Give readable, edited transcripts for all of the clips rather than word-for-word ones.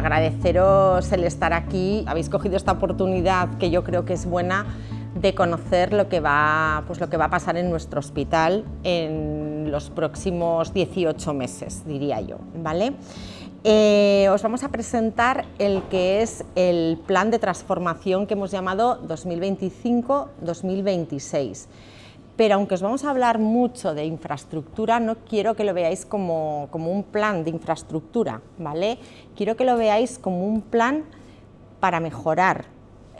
agradeceros el estar aquí. Habéis cogido esta oportunidad que yo creo que es buena de conocer lo que va a pasar en nuestro hospital en los próximos 18 meses, diría yo, ¿vale? Os vamos a presentar el que es el plan de transformación que hemos llamado 2025-2026. Pero aunque os vamos a hablar mucho de infraestructura, no quiero que lo veáis como un plan de infraestructura, ¿vale? Quiero que lo veáis como un plan para mejorar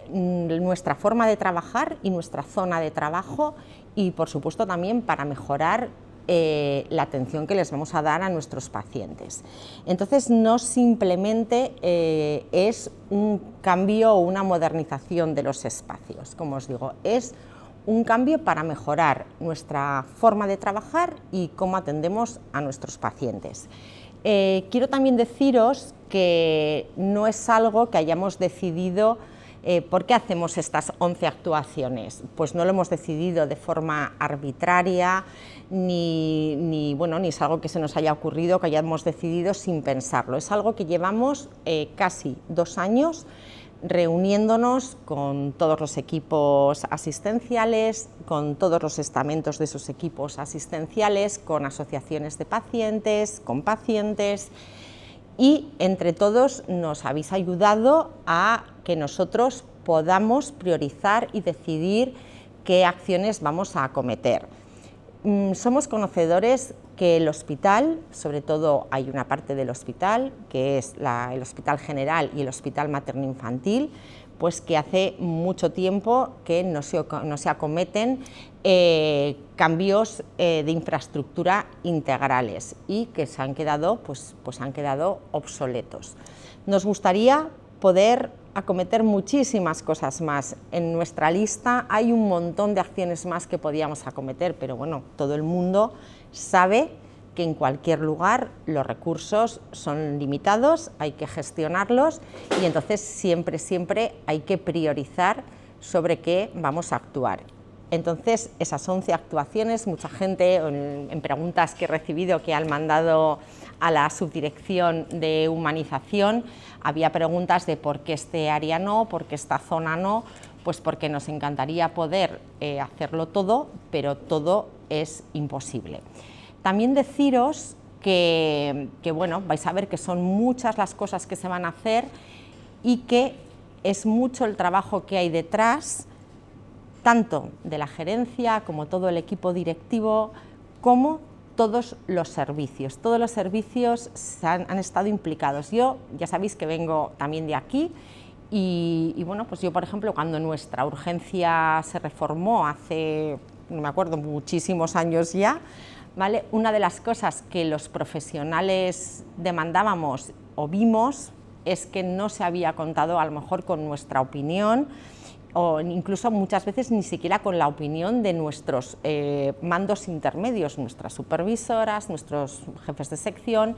nuestra forma de trabajar y nuestra zona de trabajo y, por supuesto, también para mejorar la atención que les vamos a dar a nuestros pacientes. Entonces, no simplemente es un cambio o una modernización de los espacios, como os digo, es un cambio para mejorar nuestra forma de trabajar y cómo atendemos a nuestros pacientes. Quiero también deciros que no es algo que hayamos decidido. ¿Por qué hacemos estas 11 actuaciones? Pues no lo hemos decidido de forma arbitraria, ni es algo que se nos haya ocurrido, que hayamos decidido sin pensarlo. Es algo que llevamos casi 2 años reuniéndonos con todos los equipos asistenciales, con todos los estamentos de esos equipos asistenciales, con asociaciones de pacientes, con pacientes, y entre todos nos habéis ayudado a que nosotros podamos priorizar y decidir qué acciones vamos a acometer. Somos conocedores que el hospital, sobre todo hay una parte del hospital, que es el Hospital General y el Hospital Materno-Infantil, pues que hace mucho tiempo que no se acometen cambios de infraestructura integrales y que se han quedado, han quedado obsoletos. Nos gustaría poder acometer muchísimas cosas más. En nuestra lista hay un montón de acciones más que podíamos acometer, pero bueno, todo el mundo sabe que en cualquier lugar los recursos son limitados, hay que gestionarlos y entonces siempre hay que priorizar sobre qué vamos a actuar. Entonces, esas 11 actuaciones, mucha gente en preguntas que he recibido que han mandado a la subdirección de humanización, había preguntas de por qué este área no, por qué esta zona no, pues porque nos encantaría poder hacerlo todo, pero todo es imposible. También deciros que bueno, vais a ver que son muchas las cosas que se van a hacer y que es mucho el trabajo que hay detrás, tanto de la gerencia como todo el equipo directivo, como todos los servicios. Todos los servicios han estado implicados. Yo, ya sabéis que vengo también de aquí y bueno, pues yo, por ejemplo, cuando nuestra urgencia se reformó hace, no me acuerdo, muchísimos años ya, ¿vale? Una de las cosas que los profesionales demandábamos o vimos es que no se había contado a lo mejor con nuestra opinión, o incluso muchas veces ni siquiera con la opinión de nuestros mandos intermedios, nuestras supervisoras, nuestros jefes de sección,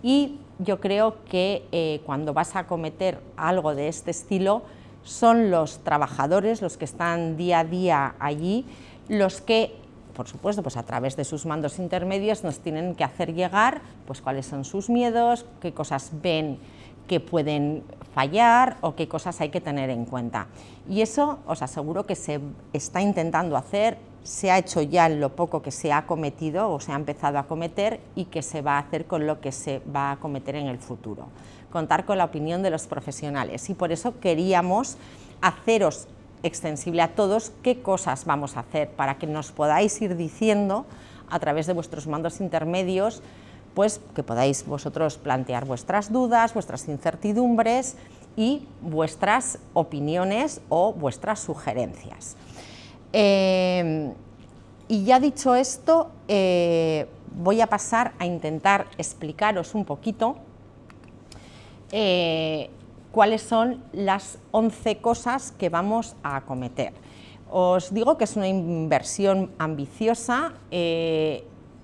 y yo creo que cuando vas a acometer algo de este estilo son los trabajadores, los que están día a día allí, los que, por supuesto, pues a través de sus mandos intermedios nos tienen que hacer llegar pues cuáles son sus miedos, qué cosas ven que pueden fallar o qué cosas hay que tener en cuenta. Y eso os aseguro que se está intentando hacer, se ha hecho ya en lo poco que se ha acometido o se ha empezado a acometer y que se va a hacer con lo que se va a acometer en el futuro. Contar con la opinión de los profesionales y por eso queríamos haceros extensible a todos qué cosas vamos a hacer para que nos podáis ir diciendo a través de vuestros mandos intermedios, pues que podáis vosotros plantear vuestras dudas, vuestras incertidumbres y vuestras opiniones o vuestras sugerencias. Y ya dicho esto, voy a pasar a intentar explicaros un poquito cuáles son las 11 cosas que vamos a acometer. Os digo que es una inversión ambiciosa,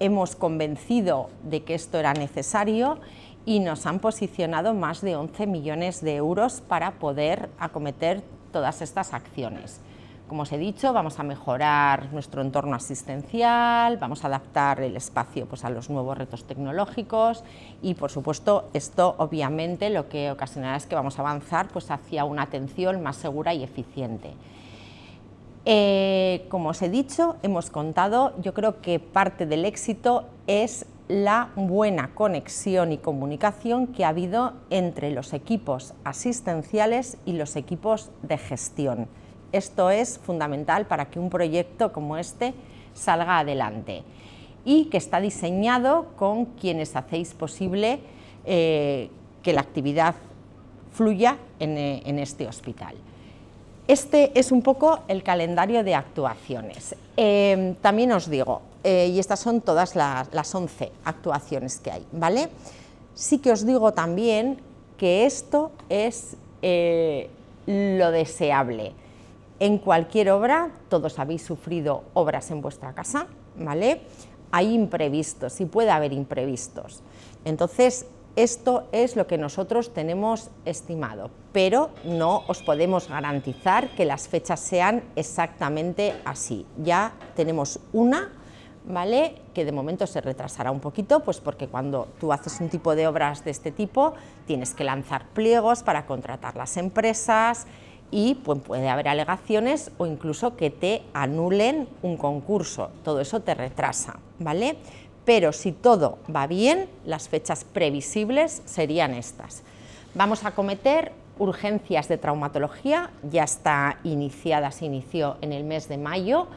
hemos convencido de que esto era necesario y nos han posicionado más de 11 millones de euros para poder acometer todas estas acciones. Como os he dicho, vamos a mejorar nuestro entorno asistencial, vamos a adaptar el espacio pues, a los nuevos retos tecnológicos y, por supuesto, esto obviamente lo que ocasionará es que vamos a avanzar pues, hacia una atención más segura y eficiente. Como os he dicho, hemos contado, yo creo que parte del éxito es la buena conexión y comunicación que ha habido entre los equipos asistenciales y los equipos de gestión. Esto es fundamental para que un proyecto como este salga adelante y que está diseñado con quienes hacéis posible que la actividad fluya en este hospital. Este es un poco el calendario de actuaciones. También os digo, y estas son todas las 11 actuaciones que hay, ¿vale? Sí que os digo también que esto es lo deseable. En cualquier obra, todos habéis sufrido obras en vuestra casa, ¿vale? Hay imprevistos y puede haber imprevistos. Entonces, esto es lo que nosotros tenemos estimado, pero no os podemos garantizar que las fechas sean exactamente así. Ya tenemos una, ¿vale?, que de momento se retrasará un poquito, pues porque cuando tú haces un tipo de obras de este tipo, tienes que lanzar pliegos para contratar las empresas, y pues, puede haber alegaciones o incluso que te anulen un concurso, todo eso te retrasa, ¿vale? Pero si todo va bien, las fechas previsibles serían estas. Vamos a acometer urgencias de traumatología, ya está iniciada, se inició en el mes de mayo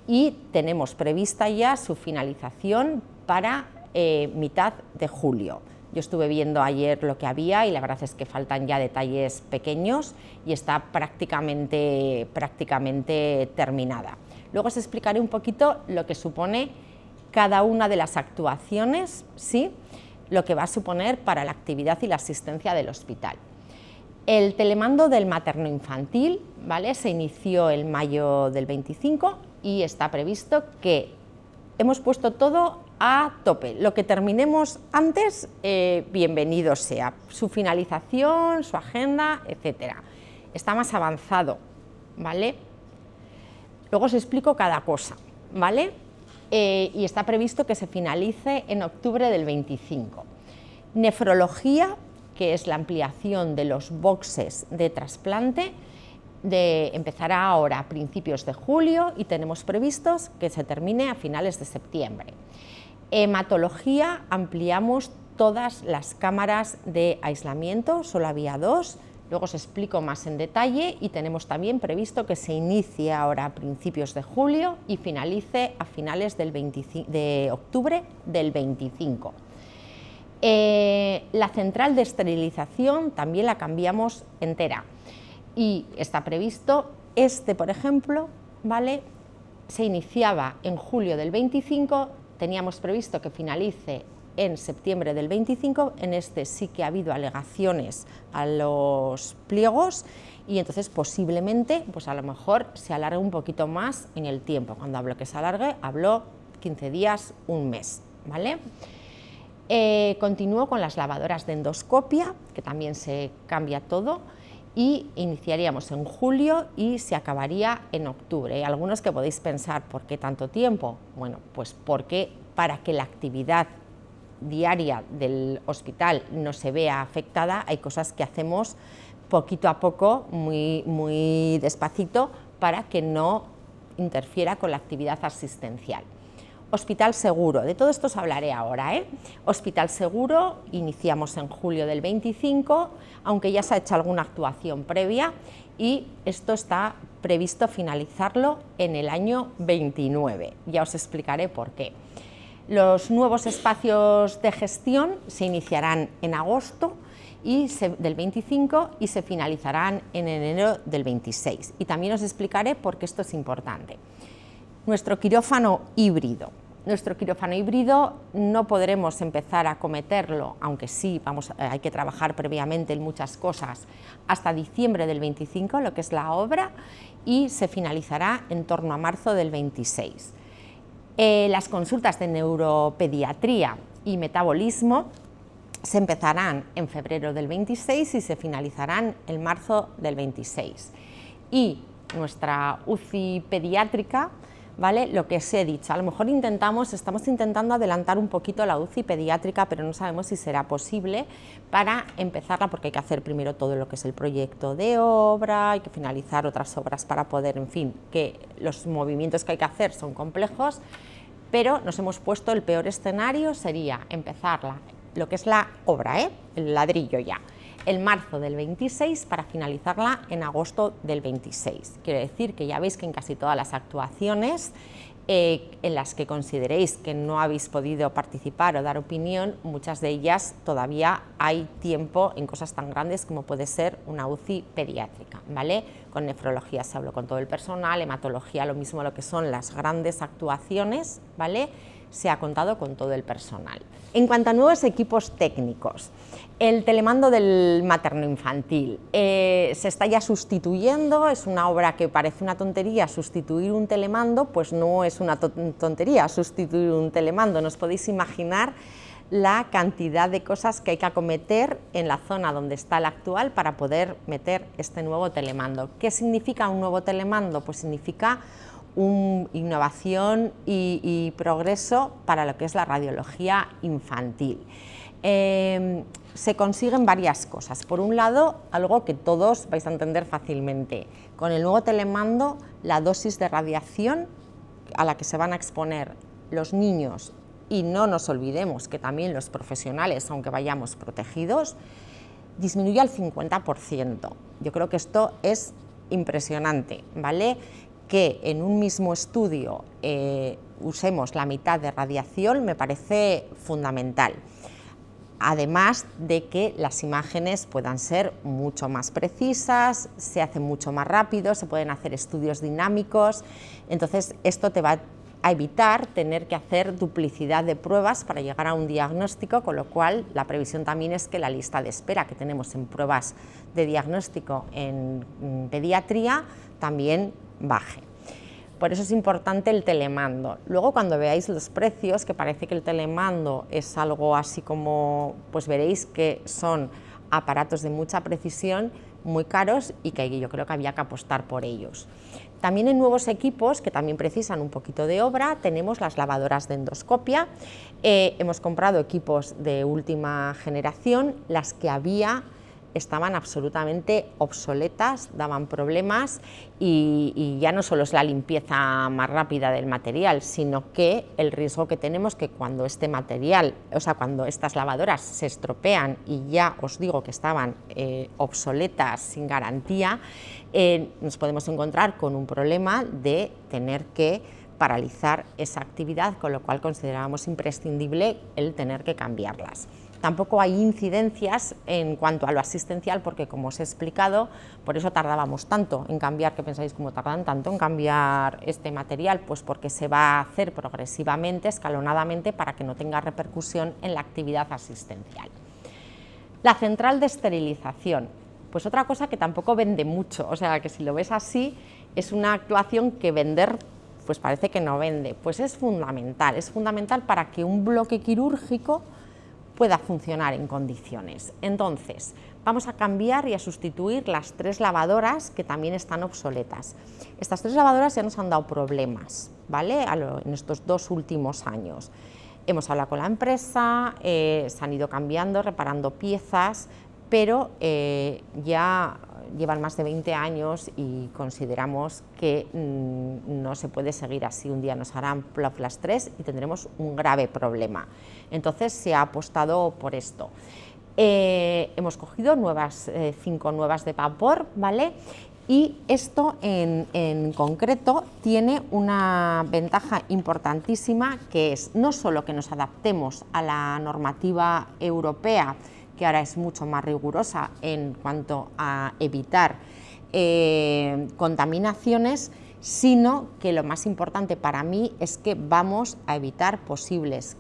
y tenemos prevista ya su finalización para mitad de julio. Yo estuve viendo ayer lo que había y la verdad es que faltan ya detalles pequeños y está prácticamente terminada. Luego os explicaré un poquito lo que supone cada una de las actuaciones, ¿sí?, lo que va a suponer para la actividad y la asistencia del hospital. El telemando del materno-infantil, ¿vale?, se inició en mayo del 25 y está previsto que hemos puesto todo a tope. Lo que terminemos antes, bienvenido sea. Su finalización, su agenda, etcétera. Está más avanzado, ¿vale? Luego os explico cada cosa, ¿vale? Y está previsto que se finalice en octubre del 25. Nefrología, que es la ampliación de los boxes de trasplante, empezará ahora a principios de julio y tenemos previstos que se termine a finales de septiembre. Hematología, ampliamos todas las cámaras de aislamiento, solo había 2, luego os explico más en detalle y tenemos también previsto que se inicie ahora a principios de julio y finalice a finales de octubre del 25. La central de esterilización también la cambiamos entera y está previsto, por ejemplo, ¿vale?, se iniciaba en julio del 25, teníamos previsto que finalice en septiembre del 25, en este sí que ha habido alegaciones a los pliegos y entonces posiblemente, pues a lo mejor se alargue un poquito más en el tiempo. Cuando hablo que se alargue, hablo 15 días, un mes, ¿vale? Continúo con las lavadoras de endoscopia, que también se cambia todo, y iniciaríamos en julio y se acabaría en octubre. Hay algunos que podéis pensar, ¿por qué tanto tiempo? Bueno, pues porque para que la actividad diaria del hospital no se vea afectada, hay cosas que hacemos poquito a poco, muy despacito, para que no interfiera con la actividad asistencial. Hospital seguro, de todo esto os hablaré ahora, ¿eh? Hospital seguro, iniciamos en julio del 25, aunque ya se ha hecho alguna actuación previa y esto está previsto finalizarlo en el año 29, ya os explicaré por qué. Los nuevos espacios de gestión se iniciarán en agosto del 25 y se finalizarán en enero del 26 y también os explicaré por qué esto es importante. Nuestro quirófano híbrido. Nuestro quirófano híbrido no podremos empezar a acometerlo, aunque sí hay que trabajar previamente en muchas cosas, hasta diciembre del 25, lo que es la obra, y se finalizará en torno a marzo del 26. Las consultas de neuropediatría y metabolismo se empezarán en febrero del 26 y se finalizarán en marzo del 26. Y nuestra UCI pediátrica, ¿vale? Lo que os he dicho, a lo mejor estamos intentando adelantar un poquito la UCI pediátrica, pero no sabemos si será posible para empezarla, porque hay que hacer primero todo lo que es el proyecto de obra, hay que finalizar otras obras para poder, en fin, que los movimientos que hay que hacer son complejos, pero nos hemos puesto el peor escenario, sería empezarla, lo que es la obra, el ladrillo ya, el marzo del 26 para finalizarla en agosto del 26. Quiere decir que ya veis que en casi todas las actuaciones en las que consideréis que no habéis podido participar o dar opinión, muchas de ellas todavía hay tiempo en cosas tan grandes como puede ser una UCI pediátrica, ¿vale? Con nefrología se habló con todo el personal, hematología lo mismo, lo que son las grandes actuaciones, ¿vale? Se ha contado con todo el personal. En cuanto a nuevos equipos técnicos, el telemando del materno-infantil se está ya sustituyendo, es una obra que parece una tontería sustituir un telemando, pues no es una tontería sustituir un telemando, no os podéis imaginar la cantidad de cosas que hay que acometer en la zona donde está el actual para poder meter este nuevo telemando. ¿Qué significa un nuevo telemando? Pues significa innovación y progreso para lo que es la radiología infantil. Se consiguen varias cosas. Por un lado, algo que todos vais a entender fácilmente. Con el nuevo telemando, la dosis de radiación a la que se van a exponer los niños, y no nos olvidemos que también los profesionales, aunque vayamos protegidos, disminuye al 50%. Yo creo que esto es impresionante, ¿vale? Que en un mismo estudio usemos la mitad de radiación me parece fundamental. Además de que las imágenes puedan ser mucho más precisas, se hacen mucho más rápido, se pueden hacer estudios dinámicos, entonces esto te va a evitar tener que hacer duplicidad de pruebas para llegar a un diagnóstico, con lo cual la previsión también es que la lista de espera que tenemos en pruebas de diagnóstico en pediatría también baje. Por eso es importante el telemando. Luego, cuando veáis los precios, que parece que el telemando es algo así como, pues veréis que son aparatos de mucha precisión, muy caros, y que yo creo que había que apostar por ellos. También en nuevos equipos, que también precisan un poquito de obra, tenemos las lavadoras de endoscopia. Hemos comprado equipos de última generación, las que había estaban absolutamente obsoletas, daban problemas, y ya no solo es la limpieza más rápida del material, sino que el riesgo que tenemos que cuando este material, o sea, cuando estas lavadoras se estropean, y ya os digo que estaban obsoletas, sin garantía, nos podemos encontrar con un problema de tener que paralizar esa actividad, con lo cual considerábamos imprescindible el tener que cambiarlas. Tampoco hay incidencias en cuanto a lo asistencial, porque como os he explicado, por eso tardábamos tanto en cambiar. ¿Qué pensáis cómo tardan tanto en cambiar este material? Pues porque se va a hacer progresivamente, escalonadamente, para que no tenga repercusión en la actividad asistencial. La central de esterilización, pues otra cosa que tampoco vende mucho, o sea que si lo ves así, es una actuación que vender, pues parece que no vende. Pues es fundamental para que un bloque quirúrgico pueda funcionar en condiciones. Entonces, vamos a cambiar y a sustituir las 3 lavadoras que también están obsoletas. Estas 3 lavadoras ya nos han dado problemas, ¿vale? En estos 2 últimos años. Hemos hablado con la empresa, se han ido cambiando, reparando piezas, pero ya llevan más de 20 años y consideramos que no se puede seguir así. Un día nos harán plop las 3 y tendremos un grave problema. Entonces se ha apostado por esto. Hemos cogido 5 nuevas de vapor, ¿vale? Y esto en concreto tiene una ventaja importantísima, que es no solo que nos adaptemos a la normativa europea, que ahora es mucho más rigurosa en cuanto a evitar contaminaciones, sino que lo más importante para mí es que vamos a evitar posibles,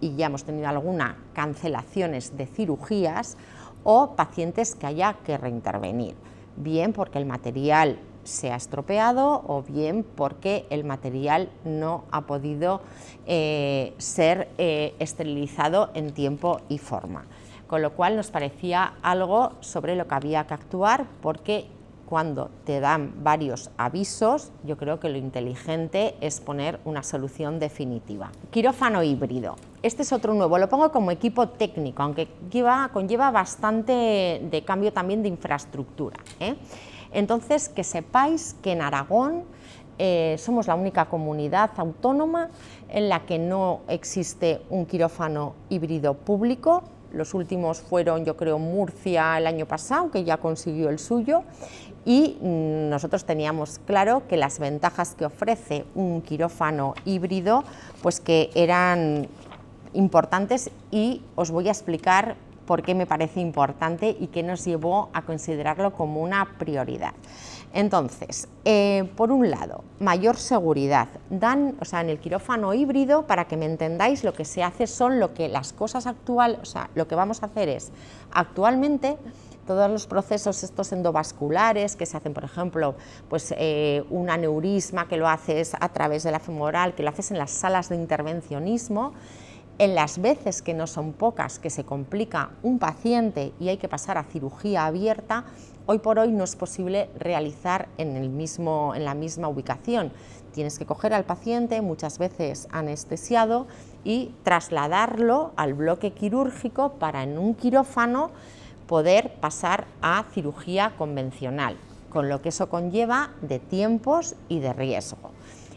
y ya hemos tenido algunas cancelaciones de cirugías o pacientes que haya que reintervenir, bien porque el material se ha estropeado o bien porque el material no ha podido ser esterilizado en tiempo y forma. Con lo cual nos parecía algo sobre lo que había que actuar, porque cuando te dan varios avisos, yo creo que lo inteligente es poner una solución definitiva. Quirófano híbrido. Este es otro nuevo, lo pongo como equipo técnico, aunque conlleva bastante de cambio también de infraestructura, ¿eh? Entonces, que sepáis que en Aragón somos la única comunidad autónoma en la que no existe un quirófano híbrido público. Los últimos fueron, yo creo, Murcia el año pasado, que ya consiguió el suyo, y nosotros teníamos claro que las ventajas que ofrece un quirófano híbrido, pues que eran importantes, y os voy a explicar por qué me parece importante y qué nos llevó a considerarlo como una prioridad. Entonces, por un lado, mayor seguridad. En el quirófano híbrido, para que me entendáis, lo que se hace son las cosas actuales, lo que vamos a hacer es, actualmente, todos los procesos estos endovasculares que se hacen, por ejemplo, pues un aneurisma que lo haces a través de la femoral, que lo haces en las salas de intervencionismo, en las veces, que no son pocas, que se complica un paciente y hay que pasar a cirugía abierta, hoy por hoy no es posible realizar en la misma ubicación. Tienes que coger al paciente, muchas veces anestesiado, y trasladarlo al bloque quirúrgico para en un quirófano poder pasar a cirugía convencional, con lo que eso conlleva de tiempos y de riesgo.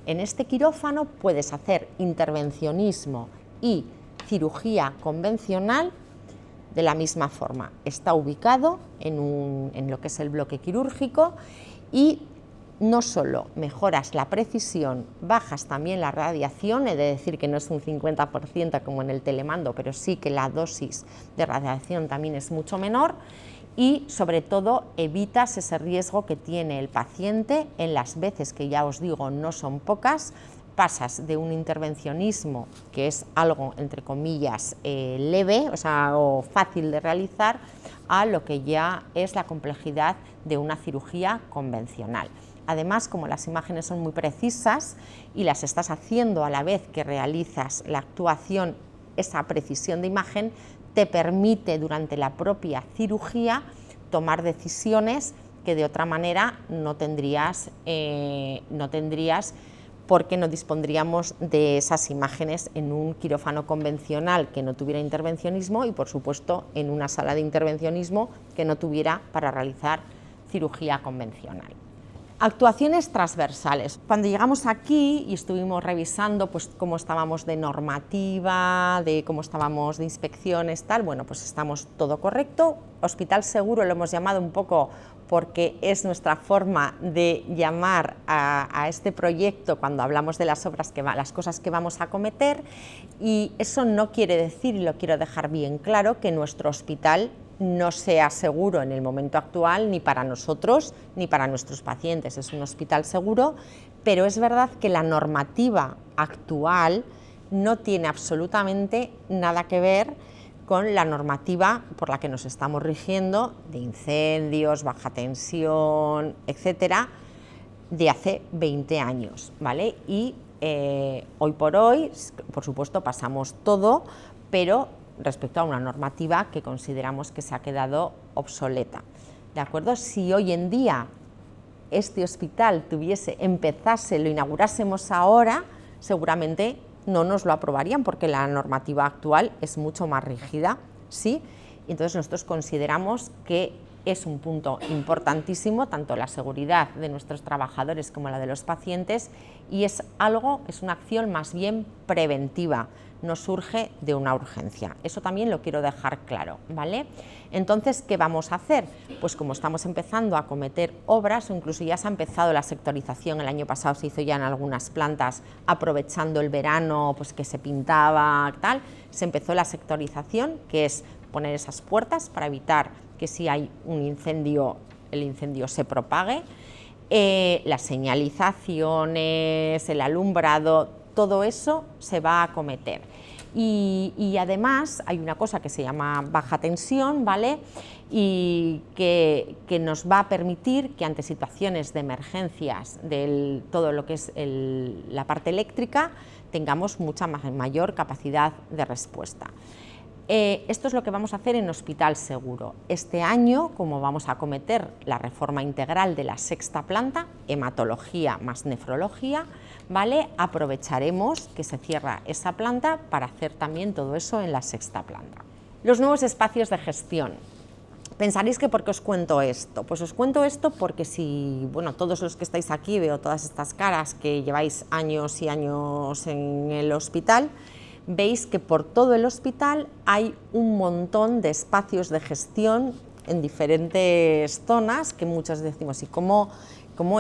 En este quirófano puedes hacer intervencionismo y cirugía convencional de la misma forma. Está ubicado en lo que es el bloque quirúrgico, y no solo mejoras la precisión, bajas también la radiación, he de decir que no es un 50% como en el telemando, pero sí que la dosis de radiación también es mucho menor, y sobre todo evitas ese riesgo que tiene el paciente en las veces, que ya os digo no son pocas. Pasas de un intervencionismo, que es algo entre comillas leve, o fácil de realizar, a lo que ya es la complejidad de una cirugía convencional. Además, como las imágenes son muy precisas y las estás haciendo a la vez que realizas la actuación, esa precisión de imagen te permite durante la propia cirugía tomar decisiones que de otra manera no tendrías, porque no dispondríamos de esas imágenes en un quirófano convencional que no tuviera intervencionismo, y por supuesto en una sala de intervencionismo que no tuviera para realizar cirugía convencional. Actuaciones transversales. Cuando llegamos aquí y estuvimos revisando pues cómo estábamos de normativa, de cómo estábamos de inspecciones, tal, bueno, pues estamos todo correcto. Hospital seguro lo hemos llamado un poco porque es nuestra forma de llamar a este proyecto cuando hablamos de las cosas que vamos a acometer, y eso no quiere decir, y lo quiero dejar bien claro, que nuestro hospital no sea seguro en el momento actual, ni para nosotros ni para nuestros pacientes. Es un hospital seguro, pero es verdad que la normativa actual no tiene absolutamente nada que ver con la normativa por la que nos estamos rigiendo de incendios, baja tensión, etcétera, de hace 20 años, ¿vale? Y hoy por hoy, por supuesto, pasamos todo, pero respecto a una normativa que consideramos que se ha quedado obsoleta, ¿de acuerdo? Si hoy en día este hospital lo inaugurásemos ahora, seguramente no nos lo aprobarían, porque la normativa actual es mucho más rígida, ¿sí? Y entonces nosotros consideramos que es un punto importantísimo, tanto la seguridad de nuestros trabajadores como la de los pacientes, y es una acción más bien preventiva, no surge de una urgencia. Eso también lo quiero dejar claro, ¿vale? Entonces, ¿qué vamos a hacer? Pues como estamos empezando a acometer obras, o incluso ya se ha empezado la sectorización, el año pasado se hizo ya en algunas plantas, aprovechando el verano, pues que se pintaba, tal, se empezó la sectorización, que es poner esas puertas para evitar que si hay un incendio, el incendio se propague, las señalizaciones, el alumbrado, todo eso se va a acometer. Y además hay una cosa que se llama baja tensión, ¿vale? Y que nos va a permitir que ante situaciones de emergencias de todo lo que es la parte eléctrica tengamos mucha mayor capacidad de respuesta. Esto es lo que vamos a hacer en Hospital Seguro. Este año, como vamos a acometer la reforma integral de la sexta planta, hematología más nefrología, ¿vale? Aprovecharemos que se cierra esa planta para hacer también todo eso en la sexta planta. Los nuevos espacios de gestión. Pensaréis que ¿por qué os cuento esto? Pues os cuento esto porque si, bueno, todos los que estáis aquí, veo todas estas caras que lleváis años y años en el hospital, veis que por todo el hospital hay un montón de espacios de gestión en diferentes zonas que muchos decimos, ¿y cómo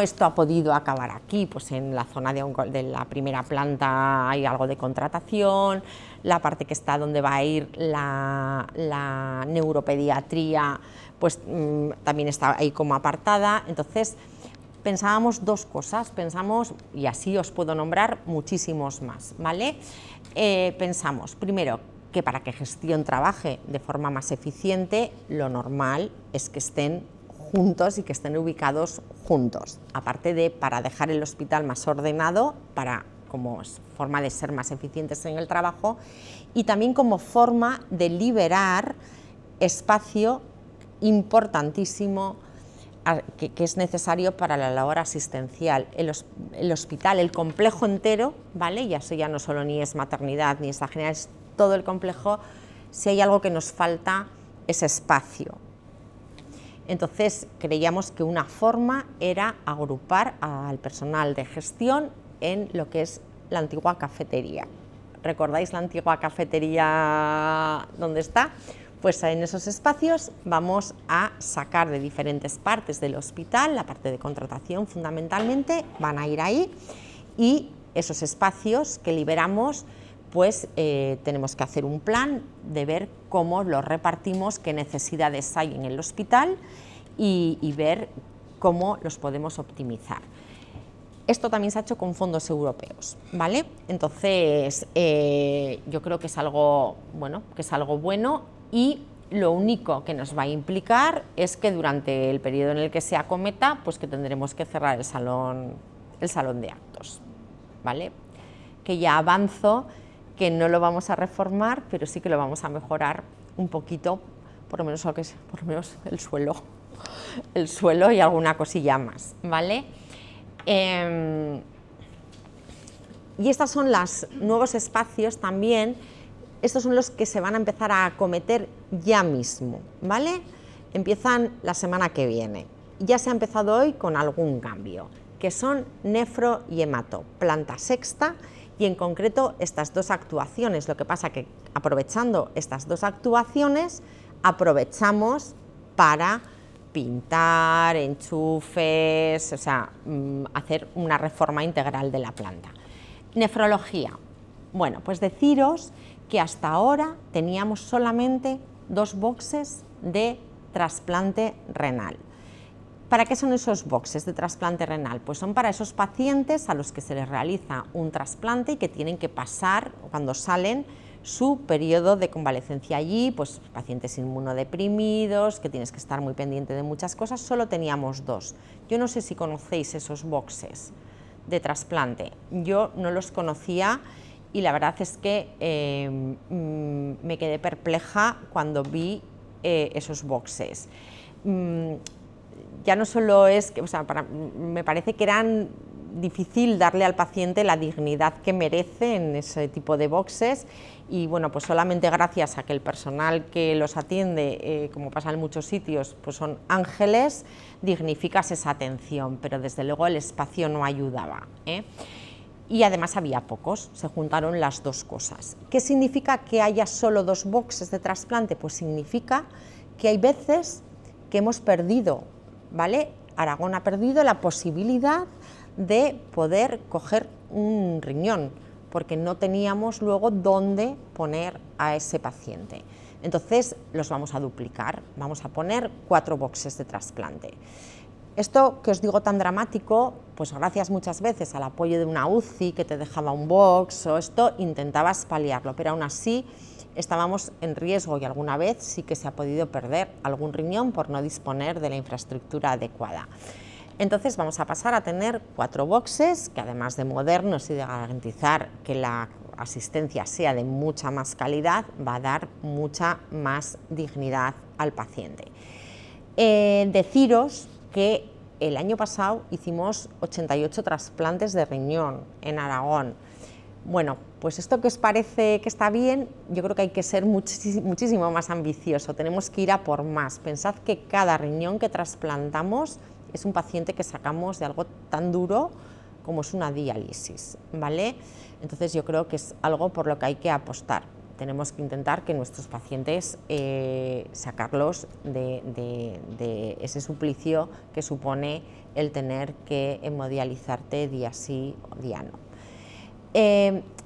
esto ha podido acabar aquí? Pues en la zona de la primera planta hay algo de contratación, la parte que está donde va a ir la neuropediatría, pues también está ahí como apartada. Entonces pensábamos dos cosas, pensamos, y así os puedo nombrar muchísimos más, ¿vale? Pensamos, primero, que para que gestión trabaje de forma más eficiente, lo normal es que estén juntos y que estén ubicados juntos, aparte de para dejar el hospital más ordenado, como forma de ser más eficientes en el trabajo, y también como forma de liberar espacio importantísimo que es necesario para la labor asistencial. El hospital, el complejo entero, ¿vale? Y eso ya no solo ni es maternidad ni es la general, es todo el complejo. Si hay algo que nos falta es espacio. Entonces creíamos que una forma era agrupar al personal de gestión en lo que es la antigua cafetería. ¿Recordáis la antigua cafetería dónde está? Pues en esos espacios vamos a sacar de diferentes partes del hospital, la parte de contratación fundamentalmente, van a ir ahí, y esos espacios que liberamos, pues tenemos que hacer un plan de ver cómo los repartimos, qué necesidades hay en el hospital y ver cómo los podemos optimizar. Esto también se ha hecho con fondos europeos, ¿vale? Entonces, yo creo que es algo bueno, y lo único que nos va a implicar es que durante el periodo en el que se acometa, pues que tendremos que cerrar el salón de actos, ¿vale? Que ya avanzo que no lo vamos a reformar, pero sí que lo vamos a mejorar un poquito, por lo menos el suelo y alguna cosilla más, ¿vale? Y estos son los nuevos espacios también. Estos son los que se van a empezar a acometer ya mismo, ¿vale? Empiezan la semana que viene. Ya se ha empezado hoy con algún cambio, que son nefro y hemato, planta sexta, y en concreto estas dos actuaciones. Lo que pasa que aprovechando estas dos actuaciones, aprovechamos para pintar, enchufes, o sea, hacer una reforma integral de la planta. Nefrología. Bueno, pues deciros que hasta ahora teníamos solamente 2 boxes de trasplante renal. ¿Para qué son esos boxes de trasplante renal? Pues son para esos pacientes a los que se les realiza un trasplante y que tienen que pasar, cuando salen, su periodo de convalecencia allí, pues pacientes inmunodeprimidos, que tienes que estar muy pendiente de muchas cosas. Solo teníamos 2. Yo no sé si conocéis esos boxes de trasplante, yo no los conocía. Y la verdad es que me quedé perpleja cuando vi esos boxes. Ya no solo es que, o sea, me parece que eran difícil darle al paciente la dignidad que merece en ese tipo de boxes, y bueno, pues solamente gracias a que el personal que los atiende, como pasa en muchos sitios, pues son ángeles, dignificas esa atención, pero desde luego el espacio no ayudaba, ¿eh? Y además había pocos, se juntaron las dos cosas. ¿Qué significa que haya solo 2 boxes de trasplante? Pues significa que hay veces que hemos perdido, ¿vale? Aragón ha perdido la posibilidad de poder coger un riñón, porque no teníamos luego dónde poner a ese paciente. Entonces los vamos a duplicar, vamos a poner 4 boxes de trasplante. Esto que os digo tan dramático, pues gracias muchas veces al apoyo de una UCI que te dejaba un box o esto, intentabas paliarlo, pero aún así estábamos en riesgo y alguna vez sí que se ha podido perder algún riñón por no disponer de la infraestructura adecuada. Entonces vamos a pasar a tener 4 boxes que, además de modernos y de garantizar que la asistencia sea de mucha más calidad, va a dar mucha más dignidad al paciente. Deciros que el año pasado hicimos 88 trasplantes de riñón en Aragón. Bueno, pues esto que os parece que está bien, yo creo que hay que ser muchísimo más ambicioso, tenemos que ir a por más. Pensad que cada riñón que trasplantamos es un paciente que sacamos de algo tan duro como es una diálisis, ¿vale? Entonces yo creo que es algo por lo que hay que apostar. Tenemos que intentar que nuestros pacientes sacarlos de ese suplicio que supone el tener que hemodializarte día sí o día no.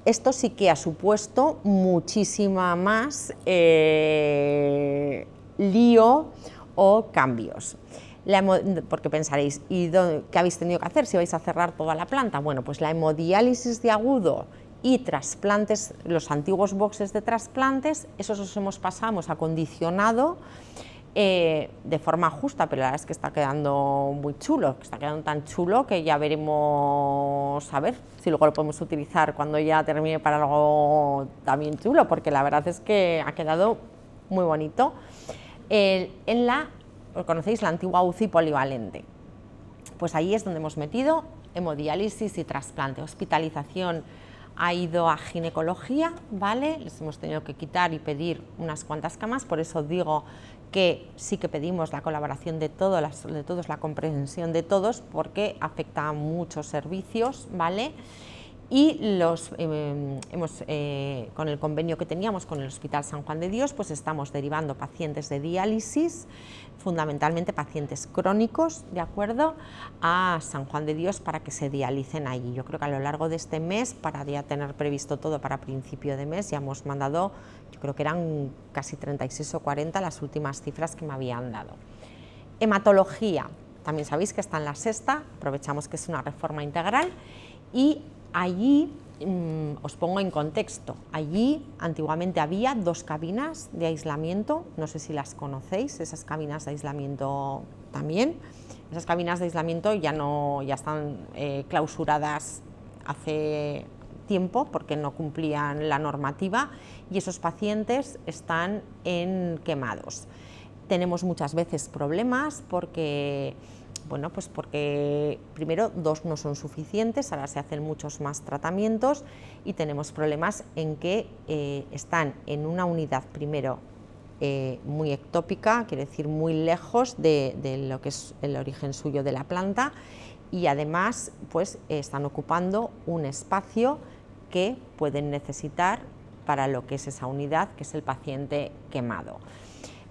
Esto sí que ha supuesto muchísima más lío o cambios. Porque pensaréis, ¿y qué habéis tenido que hacer si vais a cerrar toda la planta? Bueno, pues la hemodiálisis de agudo y trasplantes, los antiguos boxes de trasplantes, esos os hemos pasado, hemos acondicionado de forma justa, pero la verdad es que está quedando muy chulo, está quedando tan chulo que ya veremos a ver si luego lo podemos utilizar cuando ya termine para algo también chulo, porque la verdad es que ha quedado muy bonito. ¿Conocéis la antigua UCI polivalente? Pues ahí es donde hemos metido hemodiálisis y trasplante. Hospitalización ha ido a ginecología, ¿vale? Les hemos tenido que quitar y pedir unas cuantas camas, por eso digo que sí que pedimos la colaboración de todos, la comprensión de todos, porque afecta a muchos servicios, ¿vale? Y con el convenio que teníamos con el Hospital San Juan de Dios, pues estamos derivando pacientes de diálisis, fundamentalmente pacientes crónicos, ¿de acuerdo?, a San Juan de Dios para que se dialicen allí. Yo creo que a lo largo de este mes, para ya tener previsto todo para principio de mes, ya hemos mandado, yo creo que eran casi 36 o 40 las últimas cifras que me habían dado. Hematología, también sabéis que está en la sexta, aprovechamos que es una reforma integral, y allí, os pongo en contexto, allí antiguamente había 2 cabinas de aislamiento, no sé si las conocéis, esas cabinas de aislamiento también. Esas cabinas de aislamiento ya están clausuradas hace tiempo porque no cumplían la normativa y esos pacientes están quemados. Tenemos muchas veces problemas porque primero 2 no son suficientes, ahora se hacen muchos más tratamientos y tenemos problemas en que están en una unidad primero muy ectópica, quiere decir muy lejos de lo que es el origen suyo de la planta, y además pues están ocupando un espacio que pueden necesitar para lo que es esa unidad, que es el paciente quemado.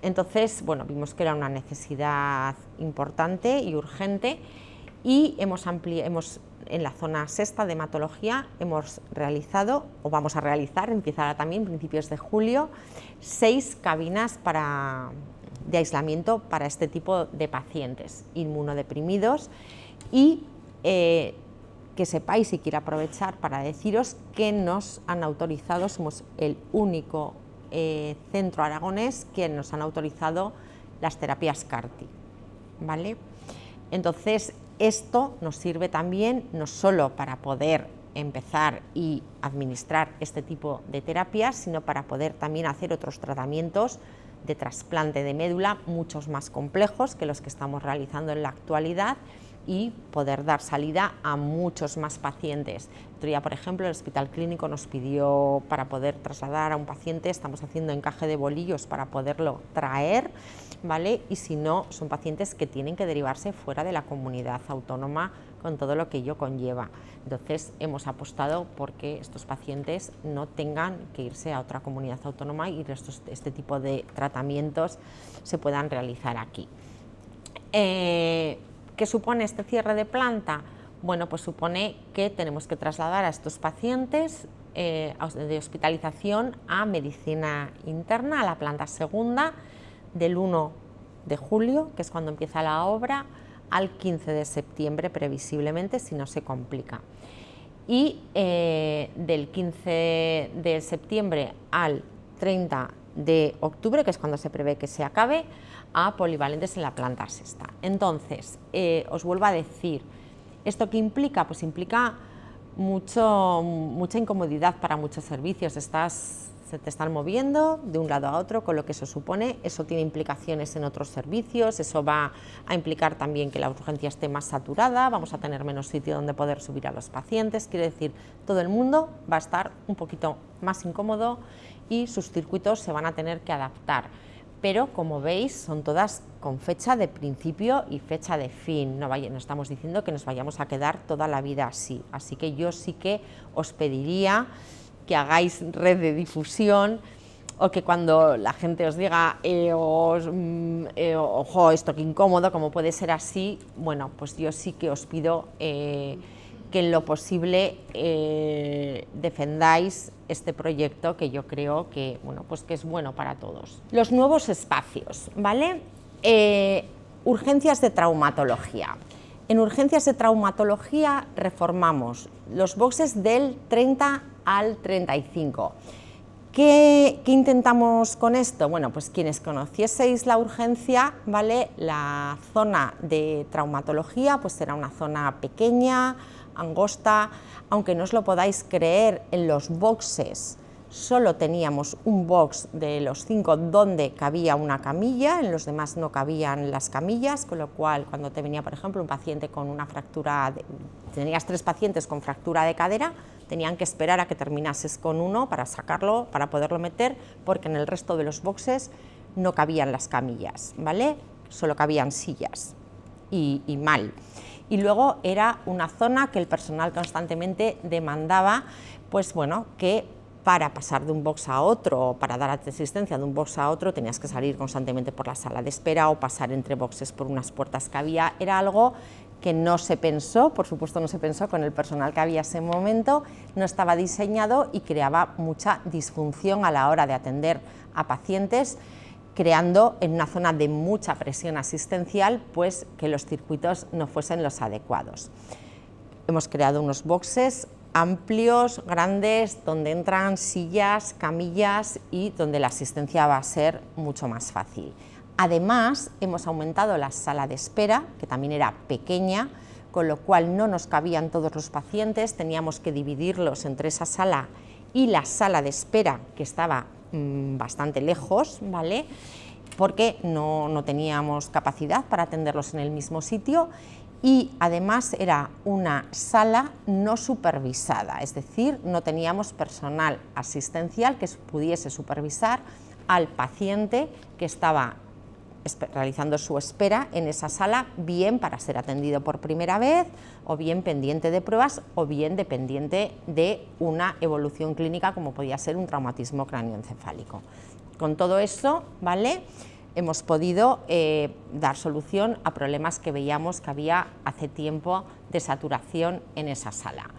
Entonces, bueno, vimos que era una necesidad importante y urgente y en la zona sexta de hematología hemos realizado, o vamos a realizar, empezará también principios de julio, 6 cabinas de aislamiento para este tipo de pacientes inmunodeprimidos y que sepáis y quiero aprovechar para deciros que nos han autorizado, somos el único centro aragonés que nos han autorizado las terapias CAR-T, ¿vale? Entonces esto nos sirve también no solo para poder empezar y administrar este tipo de terapias, sino para poder también hacer otros tratamientos de trasplante de médula muchos más complejos que los que estamos realizando en la actualidad y poder dar salida a muchos más pacientes. Otro día, por ejemplo, el Hospital Clínico nos pidió para poder trasladar a un paciente, estamos haciendo encaje de bolillos para poderlo traer, ¿vale? Y si no, son pacientes que tienen que derivarse fuera de la comunidad autónoma con todo lo que ello conlleva. Entonces, hemos apostado porque estos pacientes no tengan que irse a otra comunidad autónoma y este tipo de tratamientos se puedan realizar aquí. ¿Qué supone este cierre de planta? Bueno, pues supone que tenemos que trasladar a estos pacientes de hospitalización a medicina interna, a la planta segunda, del 1 de julio, que es cuando empieza la obra, al 15 de septiembre previsiblemente, si no se complica. Y del 15 de septiembre al 30 de octubre, que es cuando se prevé que se acabe, a polivalentes en la planta sexta. Entonces, os vuelvo a decir, ¿esto qué implica? Pues implica mucha incomodidad para muchos servicios. Se te están moviendo de un lado a otro, con lo que eso supone. Eso tiene implicaciones en otros servicios, eso va a implicar también que la urgencia esté más saturada, vamos a tener menos sitio donde poder subir a los pacientes. Quiere decir, todo el mundo va a estar un poquito más incómodo y sus circuitos se van a tener que adaptar. Pero, como veis, son todas con fecha de principio y fecha de fin. No estamos diciendo que nos vayamos a quedar toda la vida así. Así que yo sí que os pediría que hagáis red de difusión, o que cuando la gente os diga ojo, esto qué incómodo, como puede ser así, bueno, pues yo sí que os pido que en lo posible defendáis este proyecto, que yo creo que, bueno, pues que es bueno para todos. Los nuevos espacios, ¿vale? Urgencias de traumatología. En urgencias de traumatología reformamos los boxes del 30 al 35. ¿Qué intentamos con esto? Bueno, pues quienes conocieseis la urgencia, ¿vale? La zona de traumatología pues era una zona pequeña, angosta, aunque no os lo podáis creer, en los boxes solo teníamos un box de los 5 donde cabía una camilla, en los demás no cabían las camillas, con lo cual cuando te venía, por ejemplo, un paciente con una fractura, tenías 3 pacientes con fractura de cadera, tenían que esperar a que terminases con uno para sacarlo, para poderlo meter, porque en el resto de los boxes no cabían las camillas, ¿vale? Solo cabían sillas, y mal. Y luego era una zona que el personal constantemente demandaba, pues bueno, que para pasar de un box a otro, o para dar asistencia de un box a otro, tenías que salir constantemente por la sala de espera o pasar entre boxes por unas puertas que había. Era algo que no se pensó, por supuesto no se pensó con el personal que había ese momento, no estaba diseñado y creaba mucha disfunción a la hora de atender a pacientes, creando en una zona de mucha presión asistencial, pues que los circuitos no fuesen los adecuados. Hemos creado unos boxes amplios, grandes, donde entran sillas, camillas y donde la asistencia va a ser mucho más fácil. Además, hemos aumentado la sala de espera, que también era pequeña, con lo cual no nos cabían todos los pacientes, teníamos que dividirlos entre esa sala y la sala de espera, que estaba bastante lejos, ¿vale? Porque no teníamos capacidad para atenderlos en el mismo sitio. Y además era una sala no supervisada, es decir, no teníamos personal asistencial que pudiese supervisar al paciente que estaba realizando su espera en esa sala, bien para ser atendido por primera vez, o bien pendiente de pruebas, o bien dependiente de una evolución clínica como podía ser un traumatismo cráneoencefálico. Con todo eso, ¿vale?, hemos podido dar solución a problemas que veíamos que había hace tiempo de saturación en esa sala.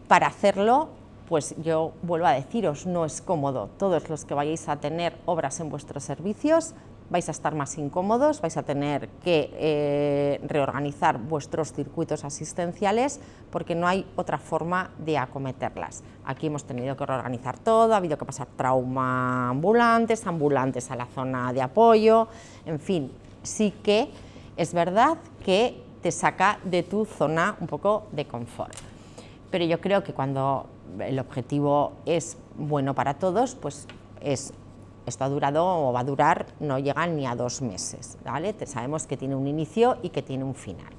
Para hacerlo, pues yo vuelvo a deciros, no es cómodo. Todos los que vayáis a tener obras en vuestros servicios vais a estar más incómodos, vais a tener que reorganizar vuestros circuitos asistenciales porque no hay otra forma de acometerlas. Aquí hemos tenido que reorganizar todo, ha habido que pasar ambulantes a la zona de apoyo, en fin, sí que es verdad que te saca de tu zona un poco de confort. Pero yo creo que cuando el objetivo es bueno para todos, pues esto ha durado o va a durar, no llega ni a 2 meses, ¿vale? Sabemos que tiene un inicio y que tiene un final.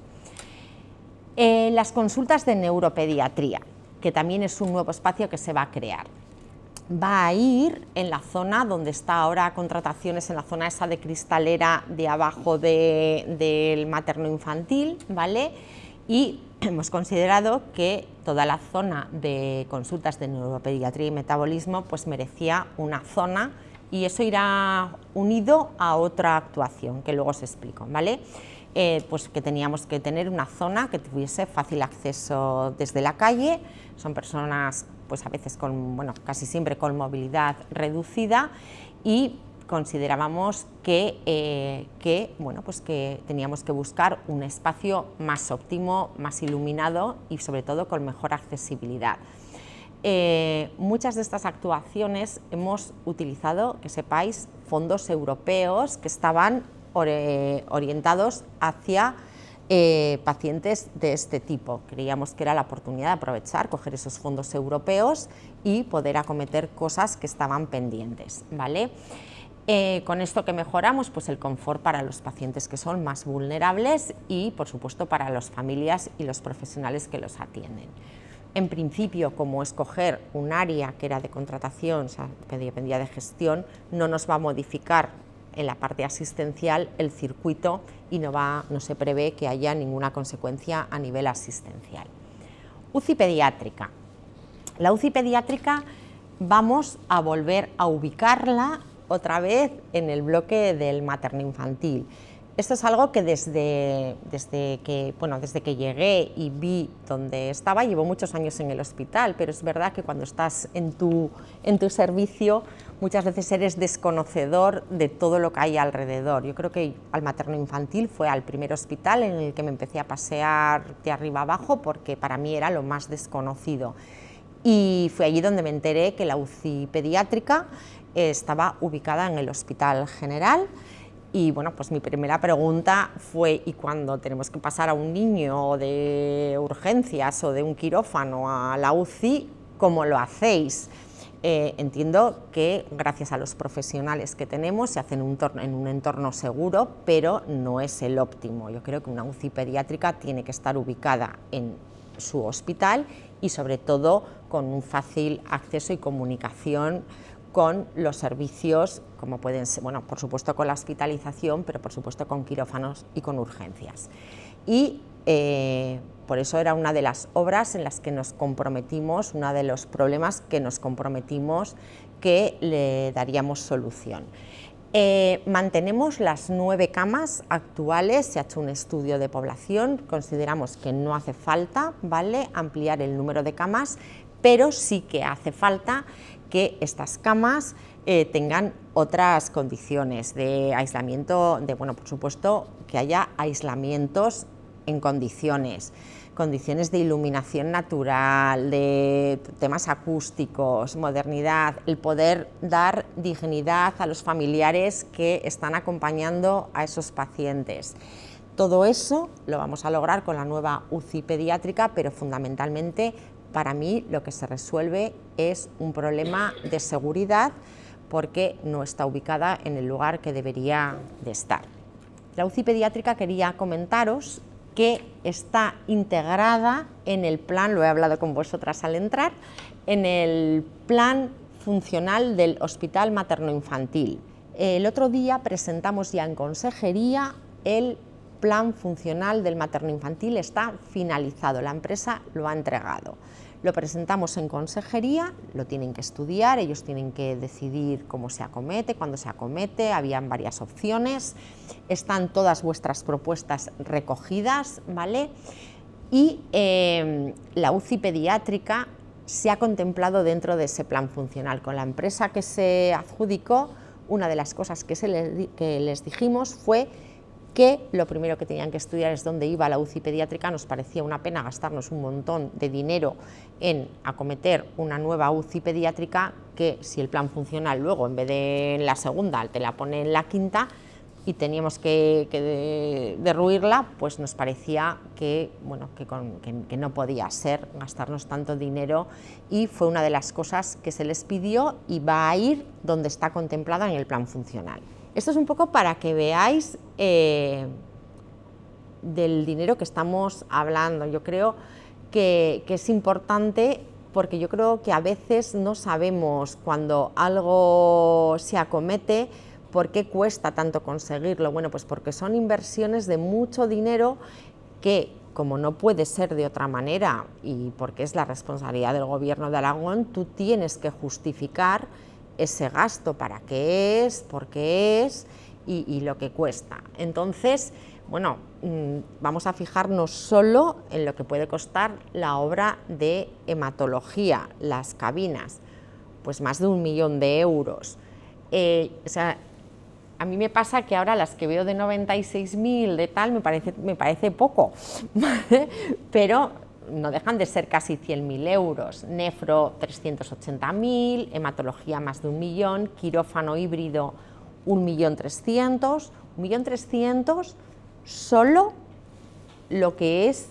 Las consultas de neuropediatría, que también es un nuevo espacio que se va a crear. Va a ir en la zona donde está ahora contrataciones, en la zona esa de cristalera de abajo del materno-infantil, ¿vale? Y hemos considerado que toda la zona de consultas de neuropediatría y metabolismo pues merecía una zona, y eso irá unido a otra actuación que luego os explico, ¿vale? Pues que teníamos que tener una zona que tuviese fácil acceso desde la calle. Son personas pues a veces casi siempre con movilidad reducida, y considerábamos que teníamos que buscar un espacio más óptimo, más iluminado y sobre todo con mejor accesibilidad. Muchas de estas actuaciones hemos utilizado, que sepáis, fondos europeos que estaban orientados hacia pacientes de este tipo. Creíamos que era la oportunidad de aprovechar, coger esos fondos europeos y poder acometer cosas que estaban pendientes, ¿vale? Con esto que mejoramos, pues el confort para los pacientes que son más vulnerables y, por supuesto, para las familias y los profesionales que los atienden. En principio, como escoger un área que era de contratación, o sea, que dependía de gestión, no nos va a modificar en la parte asistencial el circuito y no se prevé que haya ninguna consecuencia a nivel asistencial. UCI pediátrica. La UCI pediátrica vamos a volver a ubicarla otra vez en el bloque del materno-infantil. Esto es algo que desde que llegué y vi dónde estaba, llevo muchos años en el hospital, pero es verdad que cuando estás en tu servicio muchas veces eres desconocedor de todo lo que hay alrededor. Yo creo que al materno-infantil fue al primer hospital en el que me empecé a pasear de arriba abajo porque para mí era lo más desconocido. Y fue allí donde me enteré que la UCI pediátrica estaba ubicada en el Hospital General. Y bueno, pues mi primera pregunta fue: ¿y cuando tenemos que pasar a un niño de urgencias o de un quirófano a la UCI, cómo lo hacéis? Entiendo que gracias a los profesionales que tenemos se hace en un entorno seguro, pero no es el óptimo. Yo creo que una UCI pediátrica tiene que estar ubicada en su hospital y sobre todo con un fácil acceso y comunicación con los servicios, como pueden ser, bueno, por supuesto con la hospitalización, pero por supuesto con quirófanos y con urgencias. Y por eso era una de las obras en las que nos comprometimos, uno de los problemas que nos comprometimos que le daríamos solución. Mantenemos las 9 camas actuales, se ha hecho un estudio de población, consideramos que no hace falta, ¿vale?, ampliar el número de camas, pero sí que hace falta que estas camas tengan otras condiciones de aislamiento, bueno, por supuesto que haya aislamientos en condiciones de iluminación natural, de temas acústicos, modernidad, el poder dar dignidad a los familiares que están acompañando a esos pacientes. Todo eso lo vamos a lograr con la nueva UCI pediátrica, pero fundamentalmente para mí lo que se resuelve es un problema de seguridad porque no está ubicada en el lugar que debería de estar. La UCI pediátrica, quería comentaros que está integrada en el plan, lo he hablado con vosotras al entrar, en el plan funcional del Hospital Materno-Infantil. El otro día presentamos ya en consejería el plan funcional del materno-infantil, está finalizado, la empresa lo ha entregado. Lo presentamos en consejería, lo tienen que estudiar, ellos tienen que decidir cómo se acomete, cuándo se acomete, habían varias opciones, están todas vuestras propuestas recogidas, ¿vale? Y la UCI pediátrica se ha contemplado dentro de ese plan funcional. Con la empresa que se adjudicó, una de las cosas que les dijimos fue que lo primero que tenían que estudiar es dónde iba la UCI pediátrica. Nos parecía una pena gastarnos un montón de dinero en acometer una nueva UCI pediátrica, que si el plan funcional luego en vez de en la segunda te la pone en la quinta y teníamos que derruirla, pues nos parecía que, bueno, que no podía ser gastarnos tanto dinero, y fue una de las cosas que se les pidió y va a ir donde está contemplada en el plan funcional. Esto es un poco para que veáis del dinero que estamos hablando. Yo creo que es importante, porque yo creo que a veces no sabemos cuando algo se acomete por qué cuesta tanto conseguirlo. Bueno, pues porque son inversiones de mucho dinero que, como no puede ser de otra manera y porque es la responsabilidad del Gobierno de Aragón, tú tienes que justificar ese gasto, para qué es, por qué es y lo que cuesta. Entonces, bueno, vamos a fijarnos solo en lo que puede costar la obra de hematología, las cabinas, pues más de 1 millón de euros. O sea, a mí me pasa que ahora las que veo de 96.000 de tal me parece poco, ¿vale? Pero no dejan de ser casi 100.000 euros, nefro 380.000, hematología más de 1 millón, quirófano híbrido 1.300.000, 1.300.000 solo lo que es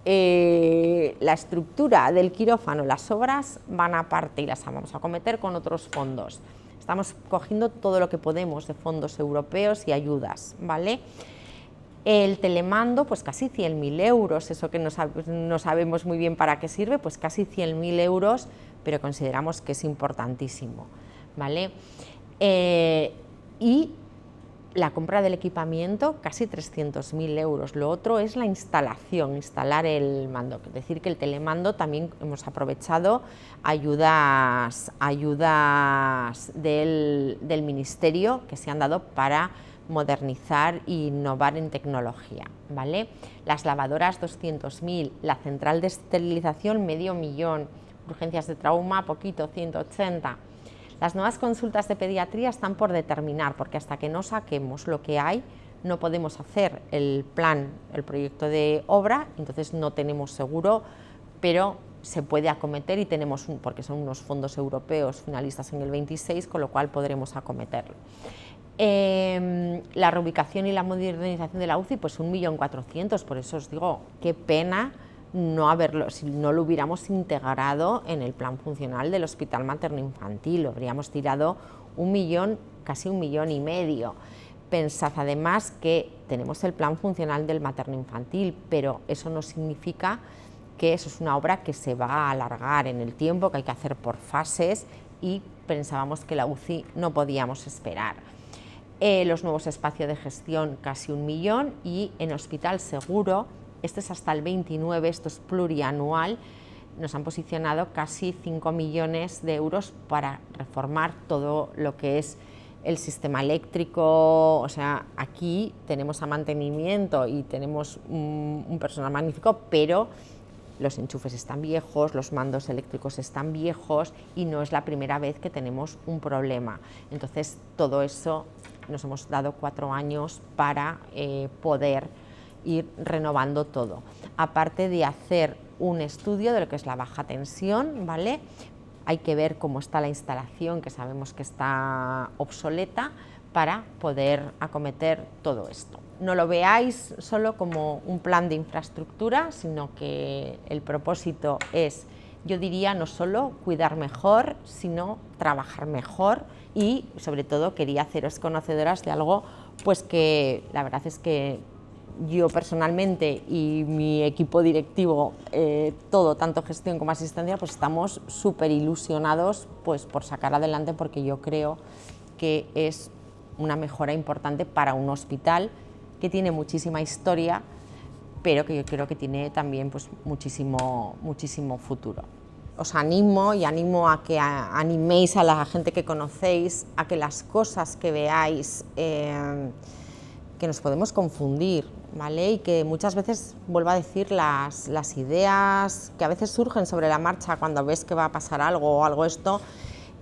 la estructura del quirófano, las obras van aparte y las vamos a acometer con otros fondos. Estamos cogiendo todo lo que podemos de fondos europeos y ayudas, ¿vale? El telemando, pues casi 100.000 euros, eso que no sabemos muy bien para qué sirve, pues casi 100.000 euros, pero consideramos que es importantísimo, ¿vale? Y la compra del equipamiento, casi 300.000 euros. Lo otro es la instalación, instalar el mando. Es decir, que el telemando también hemos aprovechado ayudas del Ministerio que se han dado para modernizar e innovar en tecnología, ¿vale? Las lavadoras 200.000, la central de esterilización 500.000, urgencias de trauma poquito, 180. Las nuevas consultas de pediatría están por determinar, porque hasta que no saquemos lo que hay, no podemos hacer el plan, el proyecto de obra, entonces no tenemos seguro, pero se puede acometer y tenemos, porque son unos fondos europeos finalistas en el 26, con lo cual podremos acometerlo. La reubicación y la modernización de la UCI, pues 1.400.000, por eso os digo, qué pena no haberlo, si no lo hubiéramos integrado en el plan funcional del Hospital Materno-Infantil, habríamos tirado 1 millón, casi 1,5 millones. Pensad además que tenemos el plan funcional del materno-infantil, pero eso no significa que eso es una obra que se va a alargar en el tiempo, que hay que hacer por fases, y pensábamos que la UCI no podíamos esperar. Los nuevos espacios de gestión, casi 1 millón, y en Hospital Seguro, este es hasta el 29, esto es plurianual, nos han posicionado casi 5 millones de euros para reformar todo lo que es el sistema eléctrico. O sea, aquí tenemos a mantenimiento y tenemos un personal magnífico, pero los enchufes están viejos, los mandos eléctricos están viejos y no es la primera vez que tenemos un problema. Entonces, todo eso nos hemos dado 4 años para poder ir renovando todo. Aparte de hacer un estudio de lo que es la baja tensión, ¿vale? Hay que ver cómo está la instalación, que sabemos que está obsoleta, para poder acometer todo esto. No lo veáis solo como un plan de infraestructura, sino que el propósito es, yo diría, no solo cuidar mejor, sino trabajar mejor, y sobre todo quería haceros conocedoras de algo pues que la verdad es que yo personalmente y mi equipo directivo, todo, tanto gestión como asistencia, pues estamos súper ilusionados pues, por sacar adelante, porque yo creo que es una mejora importante para un hospital que tiene muchísima historia, pero que yo creo que tiene también pues, muchísimo futuro. Os animo y animo a que animéis a la gente que conocéis, a que las cosas que veáis, que nos podemos confundir, ¿vale? Y que muchas veces, vuelvo a decir, las ideas que a veces surgen sobre la marcha cuando ves que va a pasar algo o algo esto,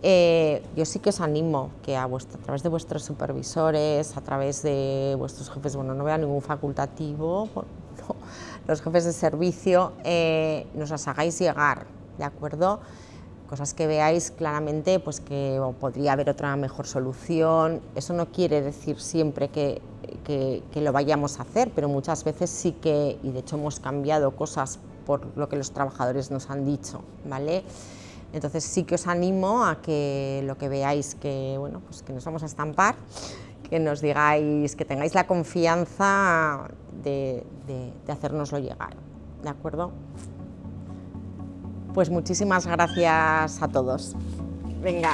yo sí que os animo que a través de vuestros supervisores, a través de vuestros jefes, bueno, no veo ningún facultativo, no, los jefes de servicio, nos las hagáis llegar, ¿de acuerdo? Cosas que veáis claramente pues que podría haber otra mejor solución. Eso no quiere decir siempre que lo vayamos a hacer, pero muchas veces sí que, y de hecho hemos cambiado cosas por lo que los trabajadores nos han dicho, ¿vale? Entonces sí que os animo a que lo que veáis que, bueno, pues que nos vamos a estampar, que nos digáis, que tengáis la confianza de hacérnoslo llegar, ¿de acuerdo? Pues muchísimas gracias a todos. Venga.